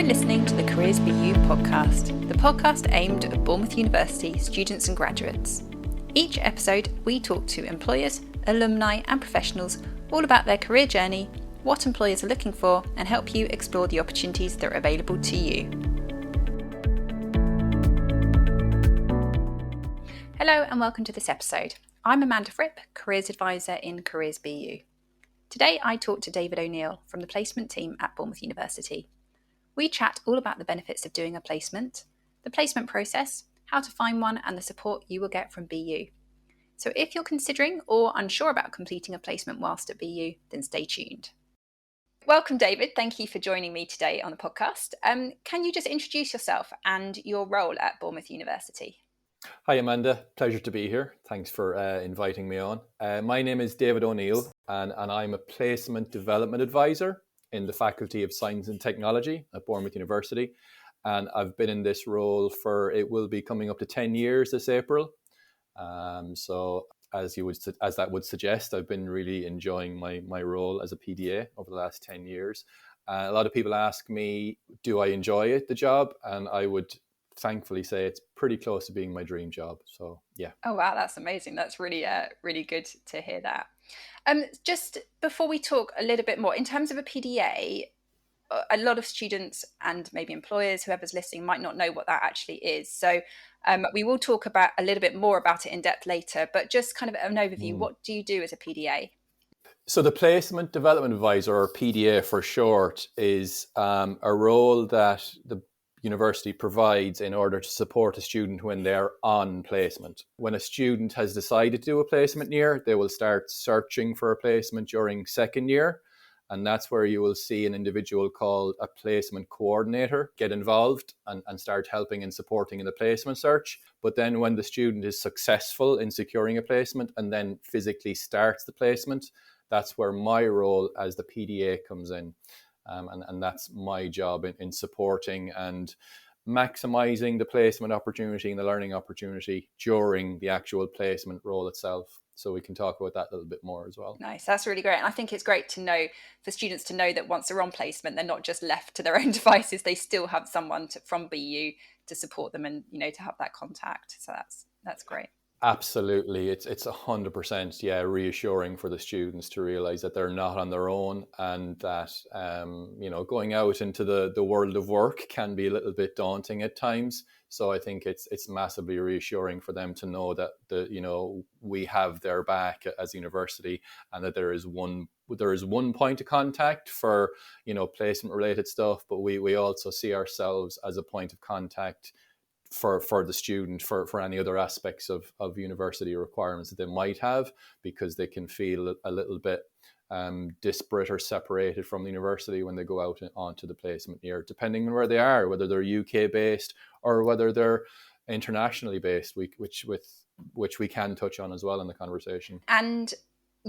listening to the Careers BU podcast, the podcast aimed at Bournemouth University students and graduates. Each episode, we talk to employers, alumni and professionals all about their career journey, what employers are looking for, and help you explore the opportunities that are available to you. Hello and welcome to this episode. I'm Amanda Fripp, Careers Advisor in Careers BU. Today I talk to David O'Neill from the placement team at Bournemouth University. We chat all about the benefits of doing a placement, the placement process, how to find one, and the support you will get from BU. So if you're considering or unsure about completing a placement whilst at BU, then stay tuned. Welcome, David. Thank you for joining me today on the podcast. Can you just introduce yourself and your role at Bournemouth University? Hi Amanda, pleasure to be here. Thanks for inviting me on. My name is David O'Neill and I'm a Placement Development Advisor in the Faculty of Science and Technology at Bournemouth University. And I've been in this role it will be coming up to 10 years this April. So as that would suggest, I've been really enjoying my role as a PDA over the last 10 years. A lot of people ask me, do I enjoy it, the job? And I would thankfully say it's pretty close to being my dream job. So yeah. Oh wow, that's amazing. That's really really good to hear that. Just before we talk a little bit more, in terms of a PDA, a lot of students and maybe employers, whoever's listening, might not know what that actually is. So we will talk about a little bit more about it in depth later, but just kind of an overview. What do you do as a PDA? So the Placement Development Advisor, or PDA for short, is a role that the university provides in order to support a student when they're on placement. When a student has decided to do a placement year, they will start searching for a placement during second year. And that's where you will see an individual called a placement coordinator get involved and start helping and supporting in the placement search. But then when the student is successful in securing a placement and then physically starts the placement, that's where my role as the PDA comes in. And that's my job in supporting and maximizing the placement opportunity and the learning opportunity during the actual placement role itself. So we can talk about that a little bit more as well. Nice, that's really great. And I think it's great to know, for students to know that once they're on placement, they're not just left to their own devices. They still have someone from BU to support them and, to have that contact. So that's great. Absolutely. It's 100%, reassuring for the students to realize that they're not on their own, and that, going out into the world of work can be a little bit daunting at times. So I think it's massively reassuring for them to know that we have their back as a university, and that there is one point of contact for, placement related stuff, but we also see ourselves as a point of contact for the student for any other aspects of university requirements that they might have, because they can feel a little bit disparate or separated from the university when they go out onto the placement year, depending on where they are, whether they're UK based or whether they're internationally based, which we can touch on as well in the conversation. And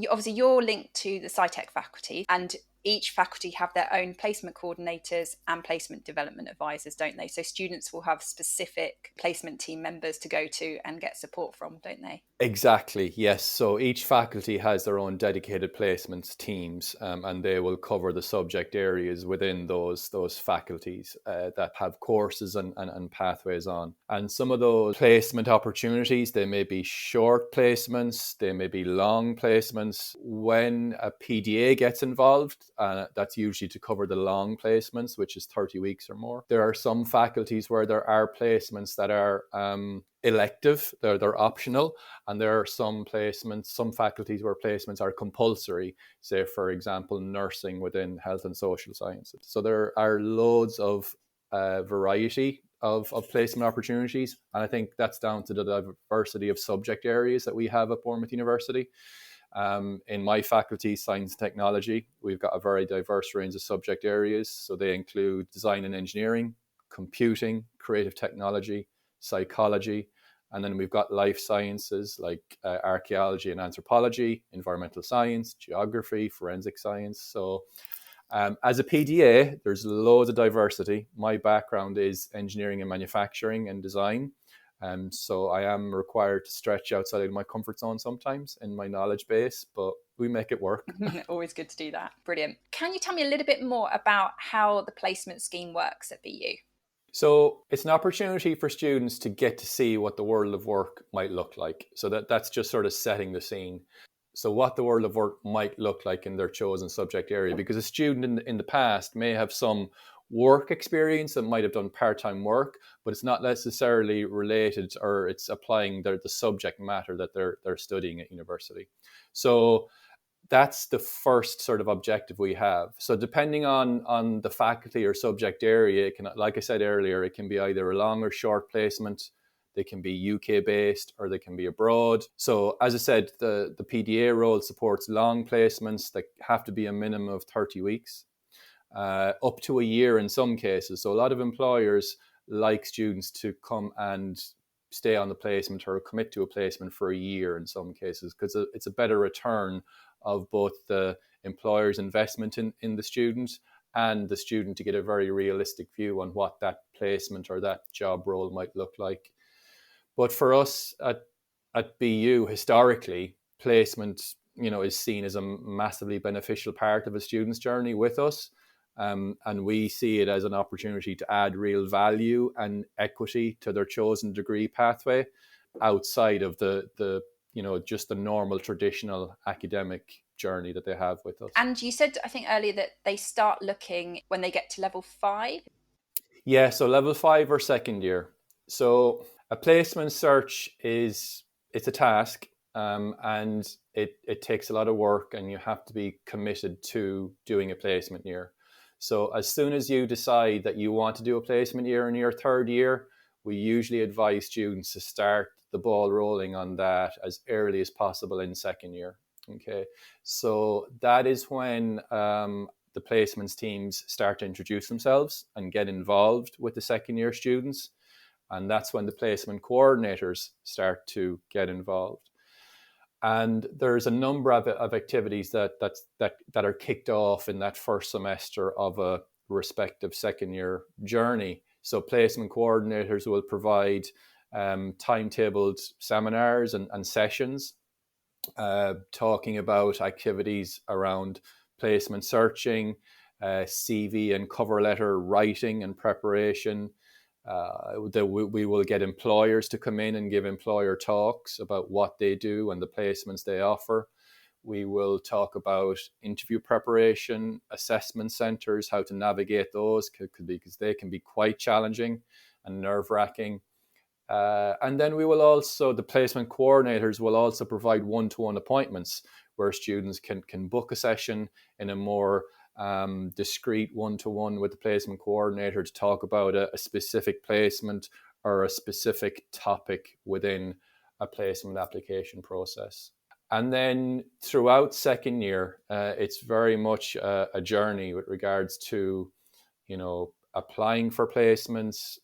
obviously you're linked to the SciTech faculty, and each faculty have their own placement coordinators and placement development advisors, don't they? So students will have specific placement team members to go to and get support from, don't they? Exactly, yes. So each faculty has their own dedicated placements teams, and they will cover the subject areas within those faculties that have courses and pathways on. And some of those placement opportunities, they may be short placements, they may be long placements. When a PDA gets involved, that's usually to cover the long placements, which is 30 weeks or more. There are some faculties where there are placements that are elective, they're optional, and there are some faculties where placements are compulsory, say for example nursing within health and social sciences. So there are loads of variety of placement opportunities, and I think that's down to the diversity of subject areas that we have at Bournemouth University. In my faculty, Science and Technology, we've got a very diverse range of subject areas. So they include design and engineering, computing, creative technology, psychology, and then we've got life sciences like archaeology and anthropology, environmental science, geography, forensic science. So as a PDA, there's loads of diversity. My background is engineering and manufacturing and design. So I am required to stretch outside of my comfort zone sometimes in my knowledge base, but we make it work. Always good to do that. Brilliant. Can you tell me a little bit more about how the placement scheme works at BU? So it's an opportunity for students to get to see what the world of work might look like. So that's just sort of setting the scene. So what the world of work might look like in their chosen subject area, because a student in the past may have some work experience that might have done part-time work, but it's not necessarily related, or it's applying the subject matter that they're studying at university. So that's the first sort of objective we have. So depending on the faculty or subject area, it can, like I said earlier, it can be either a long or short placement. They can be UK based or they can be abroad. So as I said, the PDA role supports long placements that have to be a minimum of 30 weeks, up to a year in some cases. So a lot of employers like students to come and stay on the placement or commit to a placement for a year in some cases, because it's a better return of both the employer's investment in the student and the student to get a very realistic view on what that placement or that job role might look like. But for us at BU, historically, placement, is seen as a massively beneficial part of a student's journey with us. And we see it as an opportunity to add real value and equity to their chosen degree pathway outside of the just the normal traditional academic journey that they have with us. And you said, I think earlier, that they start looking when they get to level 5. Yeah, so level 5 or second year. So a placement search it's a task, and it takes a lot of work, and you have to be committed to doing a placement year. So as soon as you decide that you want to do a placement year in your third year, we usually advise students to start the ball rolling on that as early as possible in second year. Okay, so that is when the placements teams start to introduce themselves and get involved with the second year students. And that's when the placement coordinators start to get involved. And there's a number of activities that are kicked off in that first semester of a respective second year journey. So placement coordinators will provide timetabled seminars and sessions talking about activities around placement searching, CV and cover letter writing and preparation. We will get employers to come in and give employer talks about what they do and the placements they offer. We will talk about interview preparation, assessment centres, how to navigate those, because they can be quite challenging and nerve-wracking. And then the placement coordinators will also provide one-to-one appointments where students can book a session in a more discreet one-to-one with the placement coordinator to talk about a specific placement or a specific topic within a placement application process. And then throughout second year, it's very much a journey with regards to, applying for placements,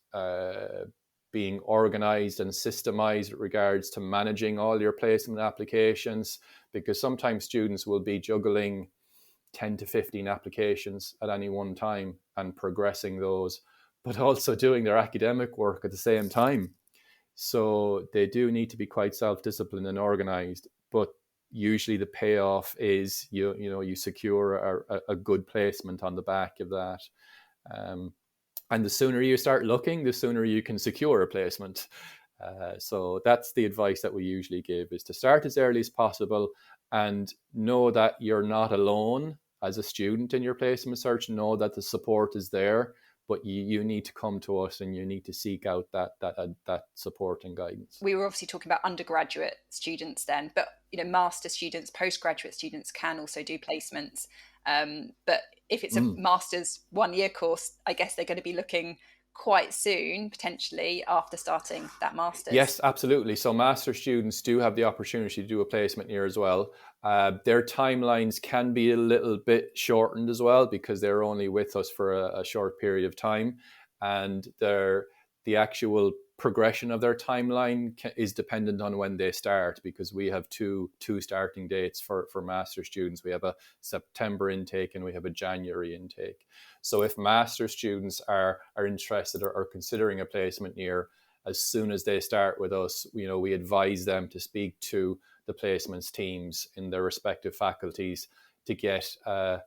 being organized and systemized with regards to managing all your placement applications, because sometimes students will be juggling 10 to 15 applications at any one time and progressing those, but also doing their academic work at the same time. So they do need to be quite self-disciplined and organized, but usually the payoff is you secure a good placement on the back of that. And the sooner you start looking, the sooner you can secure a placement. So that's the advice that we usually give, is to start as early as possible and know that you're not alone as a student in your placement search. Know that the support is there, but you need to come to us and you need to seek out that support and guidance. We were obviously talking about undergraduate students then, but master students, postgraduate students can also do placements. But if it's a master's 1-year course, I guess they're going to be looking quite soon, potentially, after starting that master's. Yes, absolutely. So master students do have the opportunity to do a placement year as well. Their timelines can be a little bit shortened as well, because they're only with us for a short period of time, and the actual progression of their timeline is dependent on when they start, because we have two starting dates for master students. We have a September intake and we have a January intake. So if master students are interested or considering a placement year, as soon as they start with us, we advise them to speak to the placements teams in their respective faculties to get a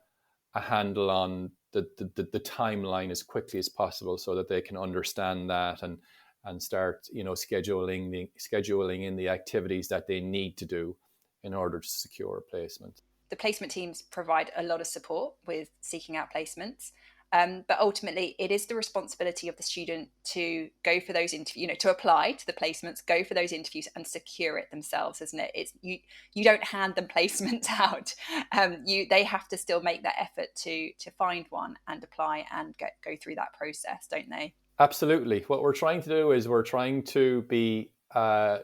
handle on the timeline as quickly as possible, so that they can understand that and start scheduling in the activities that they need to do in order to secure a placement. The placement teams provide a lot of support with seeking out placements. But ultimately, it is the responsibility of the student to go for those interviews, to apply to the placements, go for those interviews and secure it themselves, isn't it? It's you don't hand them placements out. They have to still make that effort to find one and apply and go through that process, don't they? Absolutely. What we're trying to do is we're trying to be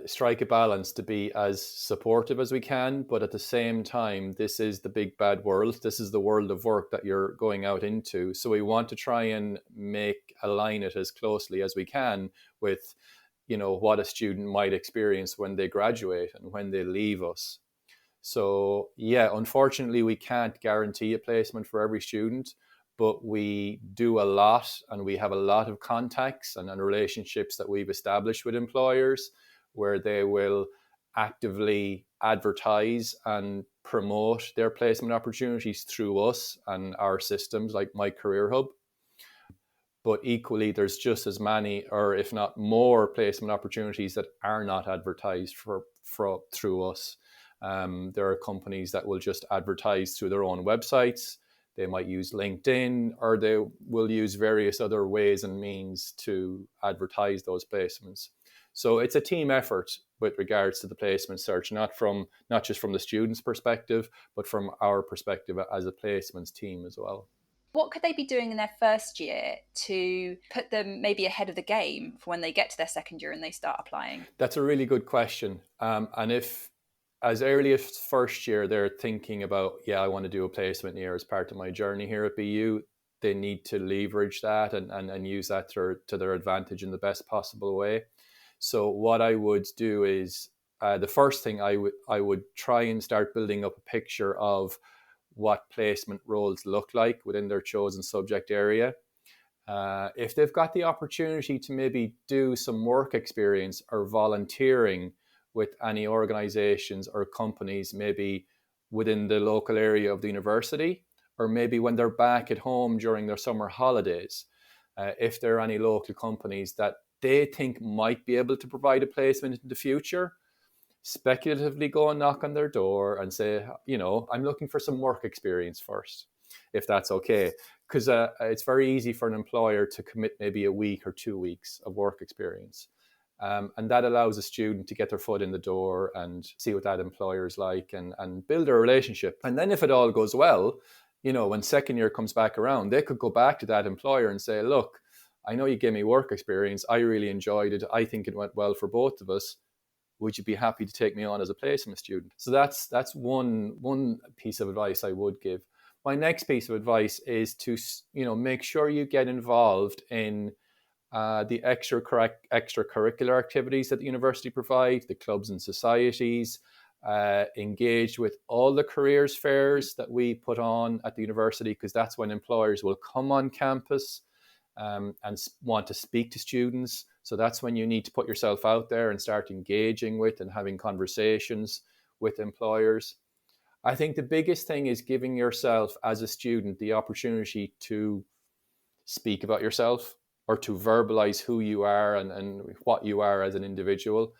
strike a balance to be as supportive as we can, but at the same time, this is the big bad world. This is the world of work that you're going out into. So we want to try and align it as closely as we can with, what a student might experience when they graduate and when they leave us. So yeah, unfortunately, we can't guarantee a placement for every student, but we do a lot, and we have a lot of contacts and relationships that we've established with employers, where they will actively advertise and promote their placement opportunities through us and our systems like My Career Hub. But equally, there's just as many, or if not more, placement opportunities that are not advertised through us. There are companies that will just advertise through their own websites. They might use LinkedIn, or they will use various other ways and means to advertise those placements. So it's a team effort with regards to the placement search, not just from the student's perspective, but from our perspective as a placements team as well. What could they be doing in their first year to put them maybe ahead of the game for when they get to their second year and they start applying? That's a really good question. And if as early as first year they're thinking about, I want to do a placement year as part of my journey here at BU, they need to leverage that and use that to their advantage in the best possible way. So what I would do is, the first thing I would try and start building up a picture of what placement roles look like within their chosen subject area. If they've got the opportunity to maybe do some work experience or volunteering with any organizations or companies, maybe within the local area of the university, or maybe when they're back at home during their summer holidays, if there are any local companies that they think might be able to provide a placement in the future, speculatively go and knock on their door and say, I'm looking for some work experience first, if that's okay. Because it's very easy for an employer to commit maybe a week or 2 weeks of work experience. And that allows a student to get their foot in the door and see what that employer is like and build a relationship. And then if it all goes well, when second year comes back around, they could go back to that employer and say, look, I know you gave me work experience. I really enjoyed it. I think it went well for both of us. Would you be happy to take me on as a placement student? So that's one piece of advice I would give. My next piece of advice is to make sure you get involved in the extracurricular activities that the university provides, the clubs and societies, engage with all the careers fairs that we put on at the university, because that's when employers will come on campus and want to speak to students. So that's when you need to put yourself out there and start engaging with and having conversations with employers. I think the biggest thing is giving yourself as a student the opportunity to speak about yourself, or to verbalize who you are and what you are as an individual,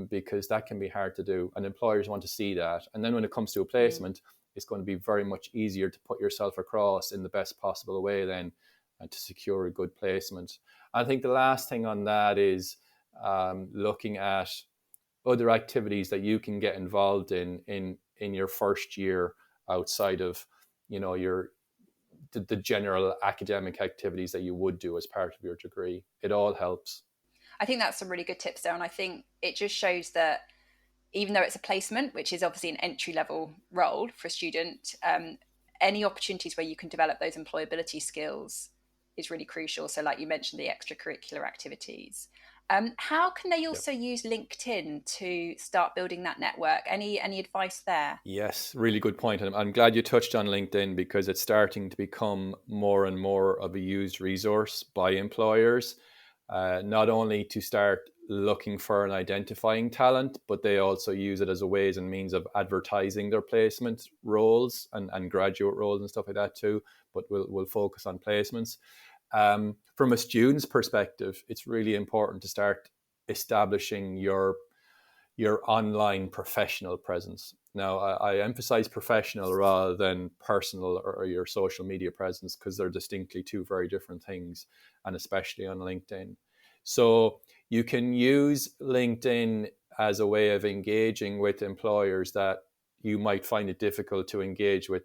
because that can be hard to do. And employers want to see that. And then when it comes to a placement, it's going to be very much easier to put yourself across in the best possible way then, and to secure a good placement. I think the last thing on that is looking at other activities that you can get involved in your first year outside of the general academic activities that you would do as part of your degree. It all helps. I think that's some really good tips there, and I think it just shows that even though it's a placement, which is obviously an entry-level role for a student, any opportunities where you can develop those employability skills is really crucial. So like you mentioned, the extracurricular activities. How can they also use LinkedIn to start building that network? Any advice there? Yes, really good point. And I'm glad you touched on LinkedIn, because it's starting to become more and more of a used resource by employers. not only to start looking for and identifying talent, but they also use it as a ways and means of advertising their placement roles and graduate roles and stuff like that too. But we'll focus on placements. From a student's perspective, it's really important to start establishing your online professional presence. Now, I emphasize professional rather than personal or your social media presence, because they're distinctly two very different things, and especially on LinkedIn. So you can use LinkedIn as a way of engaging with employers that you might find it difficult to engage with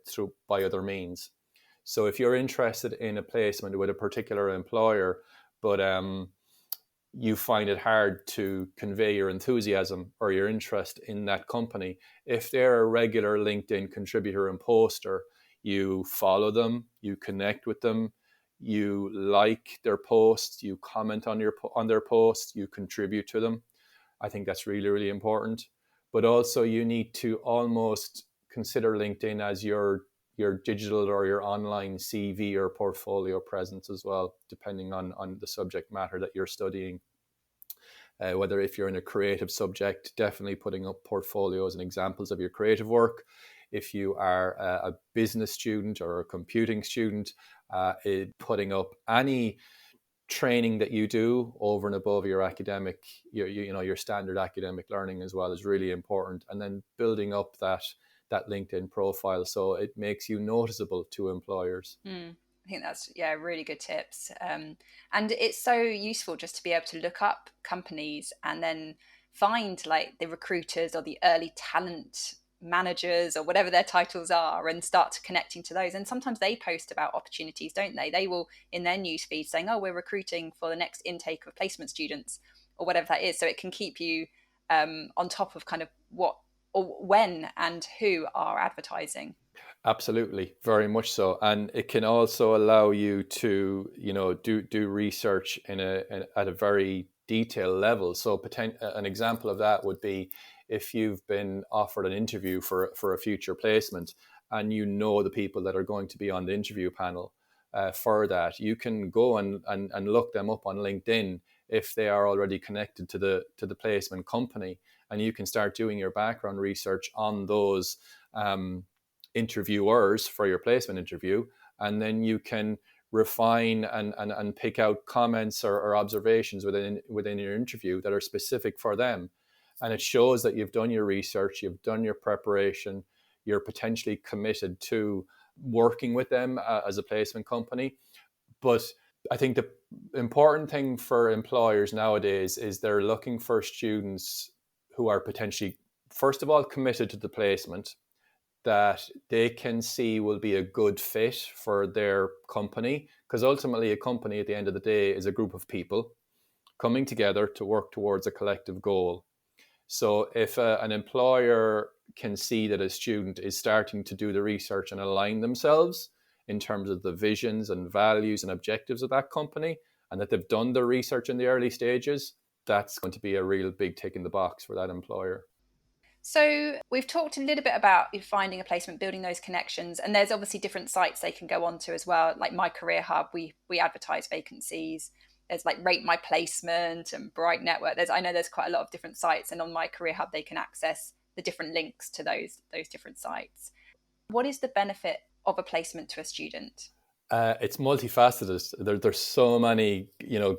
by other means. So if you're interested in a placement with a particular employer, but you find it hard to convey your enthusiasm or your interest in that company, if they're a regular LinkedIn contributor and poster, you follow them, you connect with them, you like their posts, you comment on their posts, you contribute to them. I think that's really, really important. But also you need to almost consider LinkedIn as your digital or your online CV or portfolio presence as well, depending on the subject matter that you're studying. Whether if you're in a creative subject, definitely putting up portfolios and examples of your creative work. If you are a business student or a computing student, putting up any training that you do over and above your academic, your standard academic learning as well is really important. And then building up that LinkedIn profile so it makes you noticeable to employers. I think that's really good tips, and it's so useful just to be able to look up companies and then find like the recruiters or the early talent managers or whatever their titles are, and start connecting to those. And sometimes they post about opportunities, don't they will in their newsfeed saying, oh, we're recruiting for the next intake of placement students or whatever that is, so it can keep you on top of kind of what or when and who are advertising. Absolutely, very much so, and it can also allow you to, do research at a very detailed level. So, an example of that would be if you've been offered an interview for a future placement, and you know the people that are going to be on the interview panel for that, you can go and look them up on LinkedIn if they are already connected to the placement company, and you can start doing your background research on those interviewers for your placement interview, and then you can refine and pick out comments or observations within your interview that are specific for them. And it shows that you've done your research, you've done your preparation, you're potentially committed to working with them as a placement company. But I think the important thing for employers nowadays is they're looking for students who are potentially, first of all, committed to the placement, that they can see will be a good fit for their company. Because ultimately a company at the end of the day is a group of people coming together to work towards a collective goal. So if an employer can see that a student is starting to do the research and align themselves in terms of the visions and values and objectives of that company, and that they've done the research in the early stages, that's going to be a real big tick in the box for that employer. So we've talked a little bit about finding a placement, building those connections, and there's obviously different sites they can go onto as well. Like My Career Hub, we advertise vacancies. There's like Rate My Placement and Bright Network. I know there's quite a lot of different sites, and on My Career Hub they can access the different links to those different sites. What is the benefit of a placement to a student? It's multifaceted. There's so many,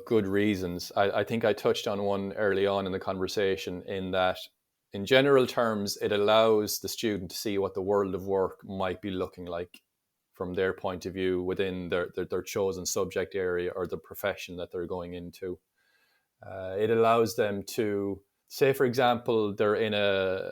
good reasons. I think I touched on one early on in the conversation, in that, in general terms, it allows the student to see what the world of work might be looking like from their point of view within their chosen subject area or the profession that they're going into. It allows them to, say, for example, they're in a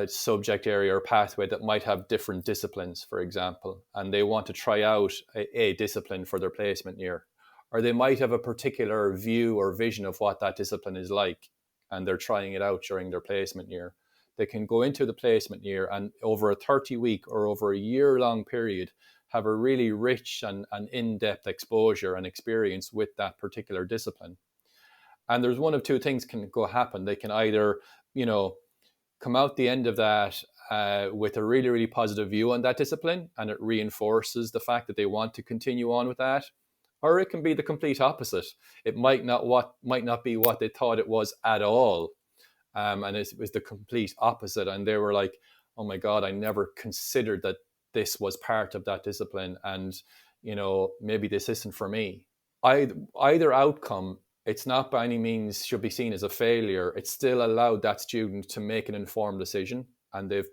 subject area or pathway that might have different disciplines, for example, and they want to try out a discipline for their placement year. Or they might have a particular view or vision of what that discipline is like, and they're trying it out during their placement year. They can go into the placement year and over a 30-week or over a year-long period have a really rich and in-depth exposure and experience with that particular discipline. And there's one of two things can go happen. They can either, come out the end of that with a really, really positive view on that discipline, and it reinforces the fact that they want to continue on with that. or it can be the complete opposite. It might not be what they thought it was at all, and it was the complete opposite. And they were like, "Oh my God, I never considered that this was part of that discipline, and maybe this isn't for me." Either outcome, it's not by any means should be seen as a failure. It's still allowed that student to make an informed decision, and they've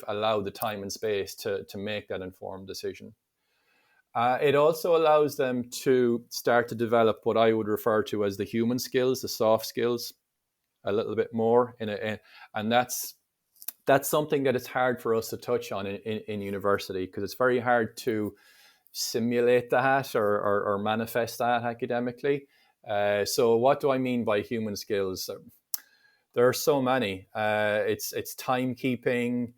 allowed the time and space to make that informed decision. It also allows them to start to develop what I would refer to as the human skills, the soft skills, a little bit more and that's something that it's hard for us to touch on in university, because it's very hard to simulate that or manifest that academically. So what do I mean by human skills? There are so many. It's timekeeping,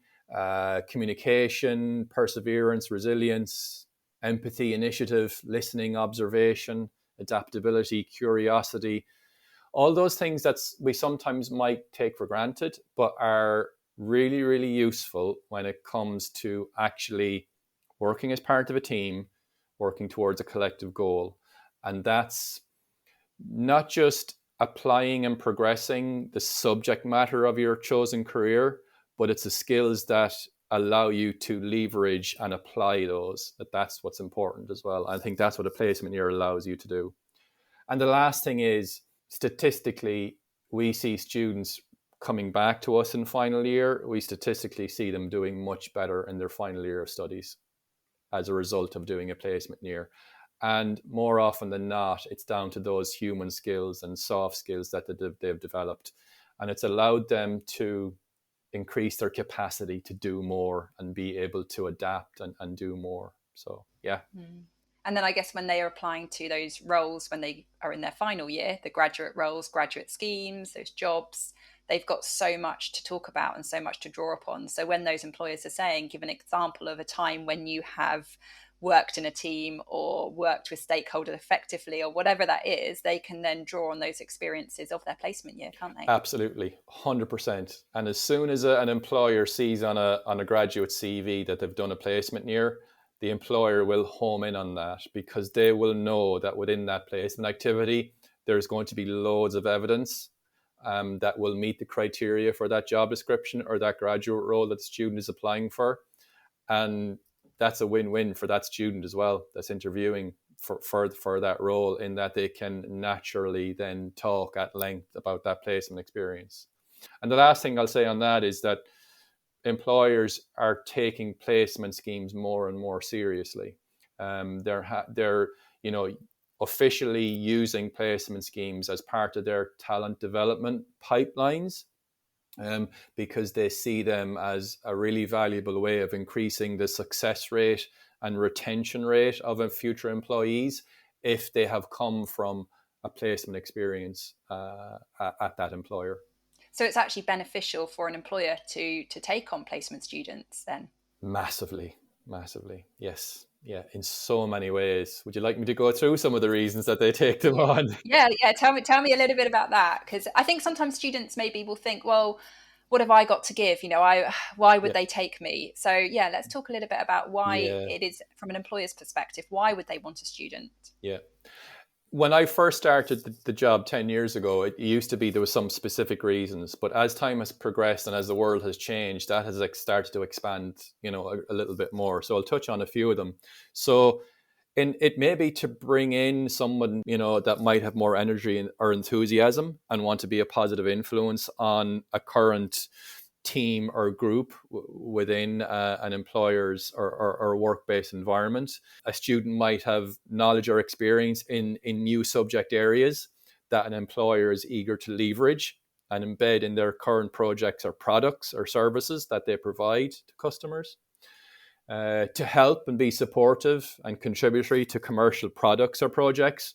communication, perseverance, resilience, empathy, initiative, listening, observation, adaptability, curiosity. All those things that we sometimes might take for granted, but are really, really useful when it comes to actually working as part of a team, working towards a collective goal. And that's not just applying and progressing the subject matter of your chosen career, but it's the skills that allow you to leverage and apply those. That's what's important as well. I think that's what a placement year allows you to do. And the last thing is, statistically, we see students coming back to us in final year. We statistically see them doing much better in their final year of studies as a result of doing a placement year. And more often than not, it's down to those human skills and soft skills that they've developed. And it's allowed them to increase their capacity to do more and be able to adapt and do more. So, yeah. Mm. And then I guess when they are applying to those roles, when they are in their final year, the graduate roles, graduate schemes, those jobs, they've got so much to talk about and so much to draw upon. So when those employers are saying, give an example of a time when you have worked in a team or worked with stakeholders effectively or whatever that is, they can then draw on those experiences of their placement year, can't they? Absolutely, 100%. And as soon as an employer sees on a graduate CV that they've done a placement year, the employer will home in on that, because they will know that within that placement activity, there's going to be loads of evidence that will meet the criteria for that job description or that graduate role that the student is applying for. And that's a win-win for that student as well that's interviewing for that role, in that they can naturally then talk at length about that placement experience. And the last thing I'll say on that is that employers are taking placement schemes more and more seriously. They're officially using placement schemes as part of their talent development pipelines, because they see them as a really valuable way of increasing the success rate and retention rate of future employees if they have come from a placement experience at that employer. So it's actually beneficial for an employer to take on placement students then? Massively, yes. Yeah, in so many ways. Would you like me to go through some of the reasons that they take them on? Yeah. Tell me a little bit about that, because I think sometimes students maybe will think, well, what have I got to give? Why would they take me? So yeah, let's talk a little bit about why it is, from an employer's perspective, why would they want a student? Yeah. When I first started the job 10 years ago, it used to be there was some specific reasons, but as time has progressed and as the world has changed, that has started to expand, a little bit more. So I'll touch on a few of them. So it may be to bring in someone, that might have more energy or enthusiasm and want to be a positive influence on a current team or group within an employer's or work-based environment. A student might have knowledge or experience in new subject areas that an employer is eager to leverage and embed in their current projects or products or services that they provide to customers. To help and be supportive and contributory to commercial products or projects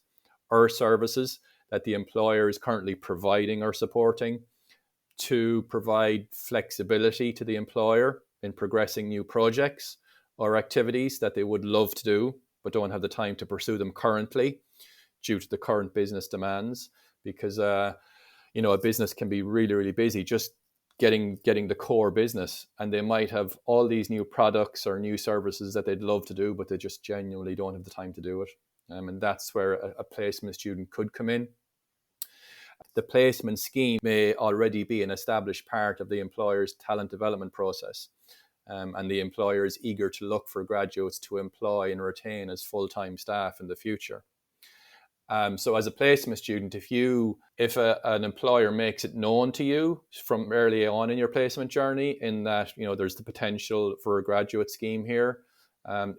or services that the employer is currently providing or supporting. To provide flexibility to the employer in progressing new projects or activities that they would love to do, but don't have the time to pursue them currently due to the current business demands. Because, a business can be really, really busy just getting the core business, and they might have all these new products or new services that they'd love to do, but they just genuinely don't have the time to do it. And that's where a placement student could come in. The placement scheme may already be an established part of the employer's talent development process. And the employer is eager to look for graduates to employ and retain as full-time staff in the future. So as a placement student, if an employer makes it known to you from early on in your placement journey, in that, there's the potential for a graduate scheme here,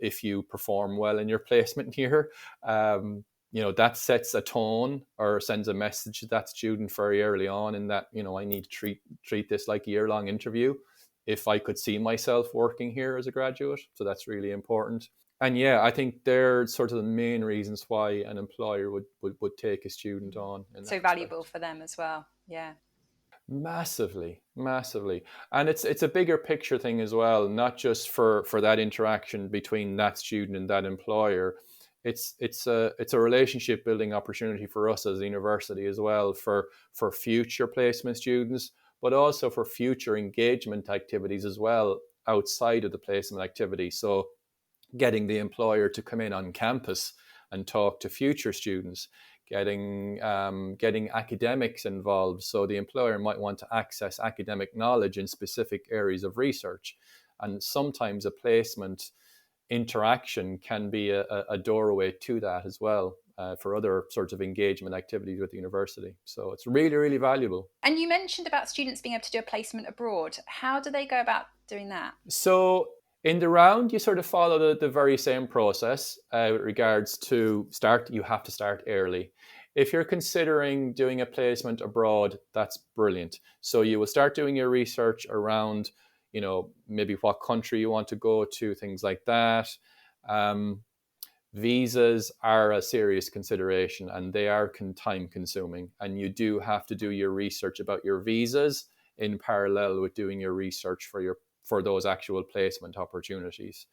if you perform well in your placement year, that sets a tone or sends a message to that student very early on, in that, I need to treat this like a year-long interview if I could see myself working here as a graduate. So that's really important. And yeah, I think they're sort of the main reasons why an employer would take a student on. So valuable for them as well. Yeah. Massively. And it's a bigger picture thing as well, not just for that interaction between that student and that employer. It's a relationship building opportunity for us as a university as well, for future placement students, but also for future engagement activities as well outside of the placement activity. So getting the employer to come in on campus and talk to future students, getting academics involved. So the employer might want to access academic knowledge in specific areas of research. And sometimes a placement interaction can be a doorway to that as well, for other sorts of engagement activities with the university. So it's really, really valuable. And you mentioned about students being able to do a placement abroad. How do they go about doing that? So in the round, you sort of follow the very same process with regards to you have to start early. If you're considering doing a placement abroad, that's brilliant. So you will start doing your research around, maybe what country you want to go to, things like that. Visas are a serious consideration, and they are time consuming. And you do have to do your research about your visas in parallel with doing your research for those actual placement opportunities.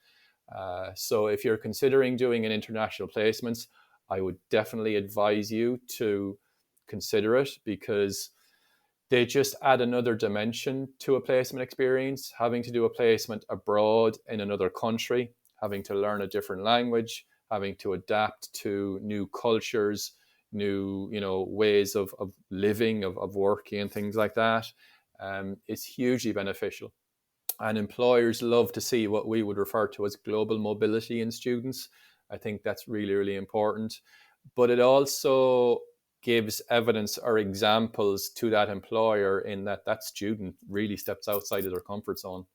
So if you're considering doing an international placements, I would definitely advise you to consider it, because they just add another dimension to a placement experience. Having to do a placement abroad in another country, having to learn a different language, having to adapt to new cultures, new ways of living, of working, and things like that, is hugely beneficial. And employers love to see what we would refer to as global mobility in students. I think that's really, really important. But it also gives evidence or examples to that employer in that student really steps outside of their comfort zone,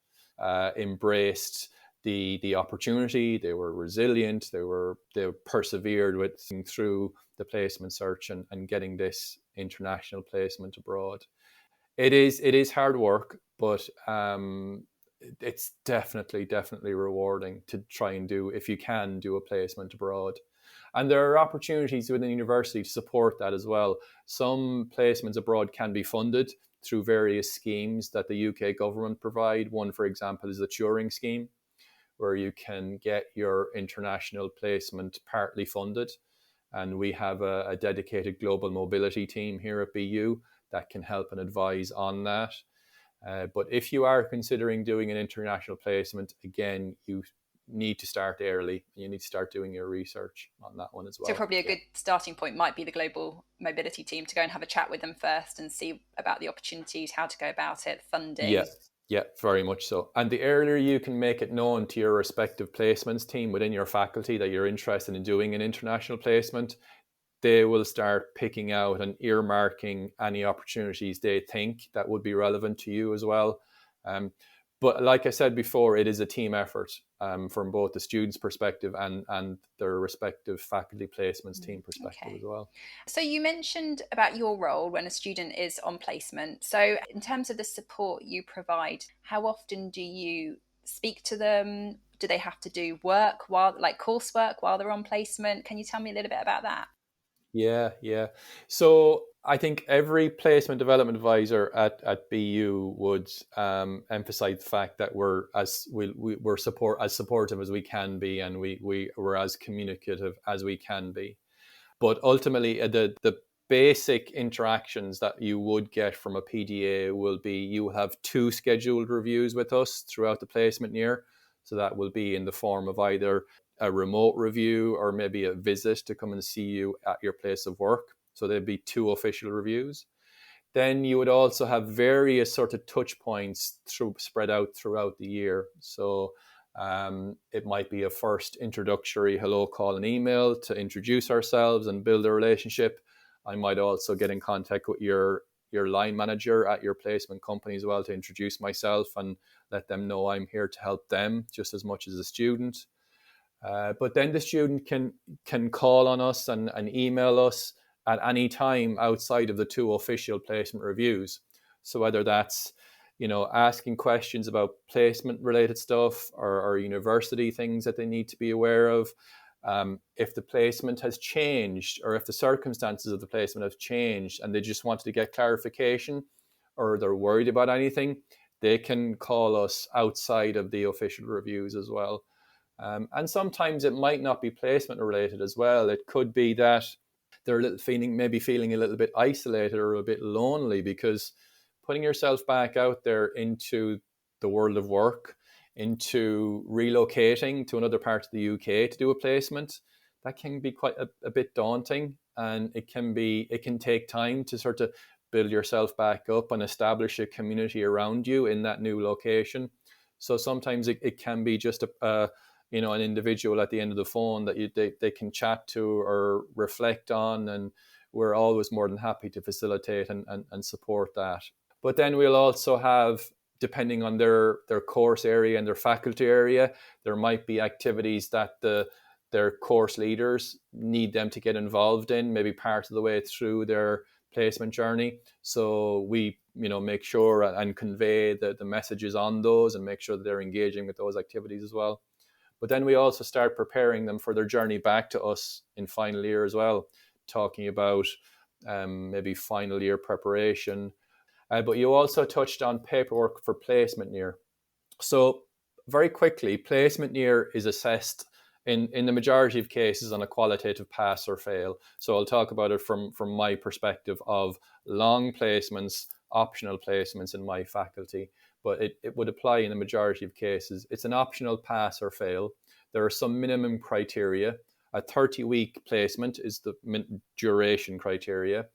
embraced the opportunity. They were resilient. They persevered through the placement search and getting this international placement abroad. It is hard work, but it's definitely rewarding to try and if you can do a placement abroad. And there are opportunities within the university to support that as well. Some placements abroad can be funded through various schemes that the UK government provide. One, for example, is the Turing scheme, where you can get your international placement partly funded. And we have a dedicated global mobility team here at BU that can help and advise on that. But if you are considering doing an international placement, again, you need to start early. You need to start doing your research on that one as well. So probably a good starting point might be the global mobility team, to go and have a chat with them first and see about the opportunities, how to go about it, funding. Yeah, very much so. And the earlier you can make it known to your respective placements team within your faculty that you're interested in doing an international placement, they will start picking out and earmarking any opportunities they think that would be relevant to you as well. But like I said before, it is a team effort from both the students' perspective and their respective faculty placements team perspective as well. So you mentioned about your role when a student is on placement. So in terms of the support you provide, how often do you speak to them? Do they have to do coursework while they're on placement? Can you tell me a little bit about that? Yeah. So I think every placement development advisor at BU would emphasize the fact that we're as supportive as we can be, and we're as communicative as we can be. But ultimately, the basic interactions that you would get from a PDA will be, you will have 2 scheduled reviews with us throughout the placement year. So that will be in the form of either a remote review or maybe a visit to come and see you at your place of work. So there'd be 2 official reviews. Then you would also have various sort of touch points spread out throughout the year. So it might be a first introductory hello call and email to introduce ourselves and build a relationship. I might also get in contact with your line manager at your placement company as well to introduce myself and let them know I'm here to help them just as much as the student. But then the student can call on us and email us at any time outside of the 2 official placement reviews. So whether that's, asking questions about placement related stuff or university things that they need to be aware of. If the placement has changed or if the circumstances of the placement have changed and they just wanted to get clarification or they're worried about anything, they can call us outside of the official reviews as well. And sometimes it might not be placement related as well. It could be that they're feeling a little bit isolated or a bit lonely, because putting yourself back out there into the world of work, into relocating to another part of the UK to do a placement, that can be quite a bit daunting, and it can take time to sort of build yourself back up and establish a community around you in that new location. So sometimes it can be just an individual at the end of the phone that they can chat to or reflect on, and we're always more than happy to facilitate and support that. But then we'll also have, depending on their course area and their faculty area, there might be activities that their course leaders need them to get involved in, maybe part of the way through their placement journey. So we make sure and convey the messages on those and make sure that they're engaging with those activities as well. But then we also start preparing them for their journey back to us in final year as well, talking about maybe final year preparation. But you also touched on paperwork for placement year. So very quickly, placement year is assessed in the majority of cases on a qualitative pass or fail. So I'll talk about it from my perspective of long placements, optional placements in my faculty. But it would apply in the majority of cases. It's an optional pass or fail. There are some minimum criteria. A 30-week placement is the duration criteria.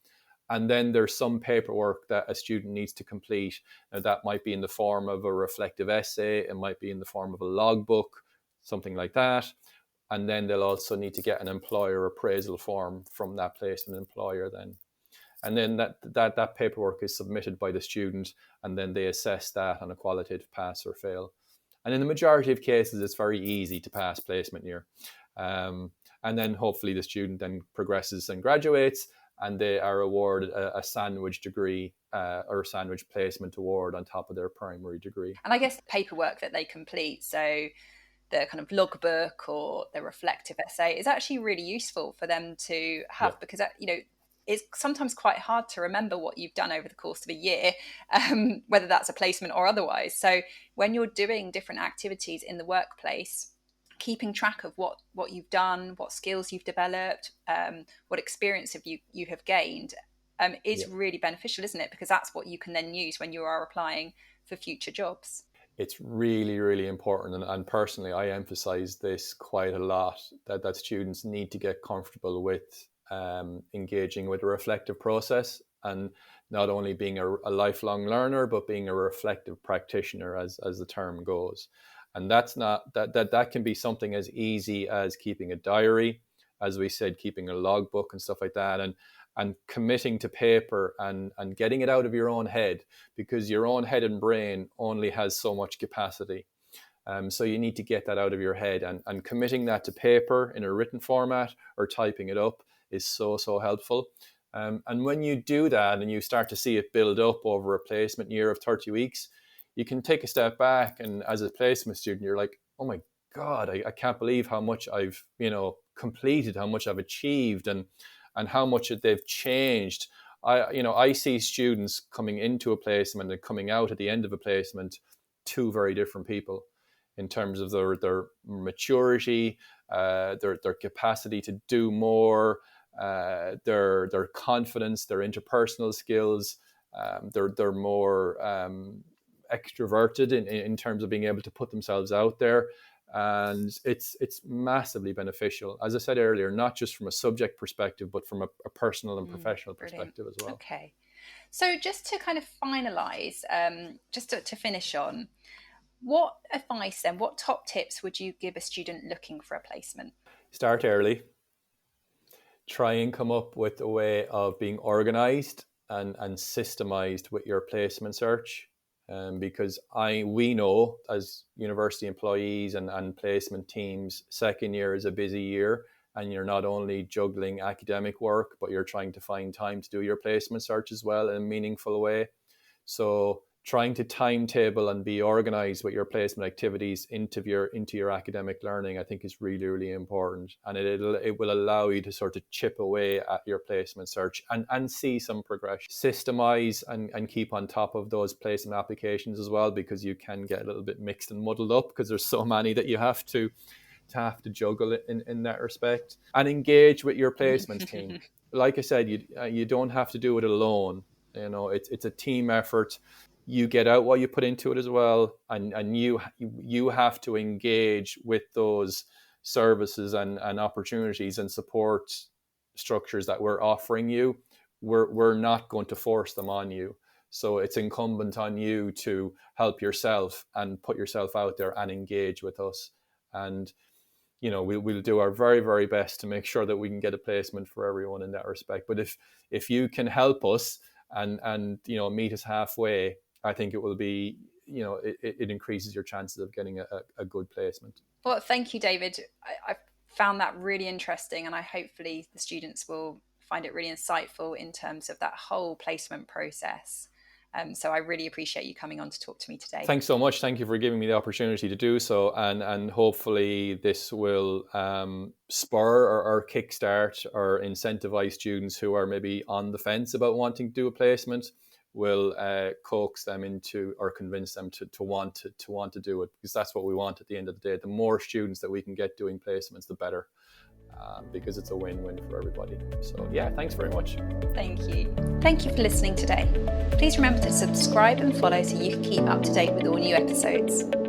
And then there's some paperwork that a student needs to complete. Now, that might be in the form of a reflective essay. It might be in the form of a logbook, something like that. And then they'll also need to get an employer appraisal form from that placement employer then. And then that paperwork is submitted by the student, and then they assess that on a qualitative pass or fail. And in the majority of cases, it's very easy to pass placement year. And then hopefully the student then progresses and graduates, and they are awarded a sandwich degree or sandwich placement award on top of their primary degree. And I guess the paperwork that they complete, so the kind of logbook or the reflective essay, is actually really useful for them to have, because it's sometimes quite hard to remember what you've done over the course of a year, whether that's a placement or otherwise. So when you're doing different activities in the workplace, keeping track of what you've done, what skills you've developed, what experience you have gained is really beneficial, isn't it? Because that's what you can then use when you are applying for future jobs. It's really, really important. And personally, I emphasize this quite a lot, that students need to get comfortable with engaging with a reflective process, and not only being a lifelong learner, but being a reflective practitioner, as the term goes. And that's not that can be something as easy as keeping a diary, as we said, keeping a logbook and stuff like that, and committing to paper and getting it out of your own head, because your own head and brain only has so much capacity. So you need to get that out of your head, and committing that to paper in a written format or typing it up is so helpful. And when you do that and you start to see it build up over a placement year of 30 weeks, you can take a step back, and as a placement student, you're like, oh my God, I can't believe how much I've completed, how much I've achieved, and how much they've changed. I see students coming into a placement and coming out at the end of a placement, 2 very different people in terms of their maturity, their capacity to do more, their confidence, their interpersonal skills. They're more extroverted in terms of being able to put themselves out there. And it's massively beneficial, as I said earlier, not just from a subject perspective, but from a personal and professional perspective as well. Okay. So just to kind of finalise, just to finish on, what advice then, what top tips would you give a student looking for a placement? Start early. Try and come up with a way of being organised and systemised with your placement search. Because we know as university employees and placement teams, second year is a busy year, and you're not only juggling academic work, but you're trying to find time to do your placement search as well in a meaningful way. So trying to timetable and be organized with your placement activities into your academic learning, I think, is really, really important. And it will allow you to sort of chip away at your placement search and see some progression. Systemize and keep on top of those placement applications as well, because you can get a little bit mixed and muddled up because there's so many that you have to juggle in that respect. And engage with your placement team. Like I said, you don't have to do it alone. You know, it's a team effort. You get out what you put into it as well, and you have to engage with those services and opportunities and support structures that we're offering you. We're not going to force them on you. So it's incumbent on you to help yourself and put yourself out there and engage with us. And you know, we'll do our very, very best to make sure that we can get a placement for everyone in that respect. But if you can help us and you know, meet us halfway, I think it will be, you know, it increases your chances of getting a good placement. Well, thank you, David. I found that really interesting, and hopefully the students will find it really insightful in terms of that whole placement process. So I really appreciate you coming on to talk to me today. Thanks so much. Thank you for giving me the opportunity to do so. And hopefully this will spur or kickstart or incentivize students who are maybe on the fence about wanting to do a placement, will coax them into or convince them to want to do it, because that's what we want at the end of the day. The more students that we can get doing placements, the better. Because it's a win-win for everybody. So yeah, thanks very much. Thank you. Thank you for listening today. Please remember to subscribe and follow so you can keep up to date with all new episodes.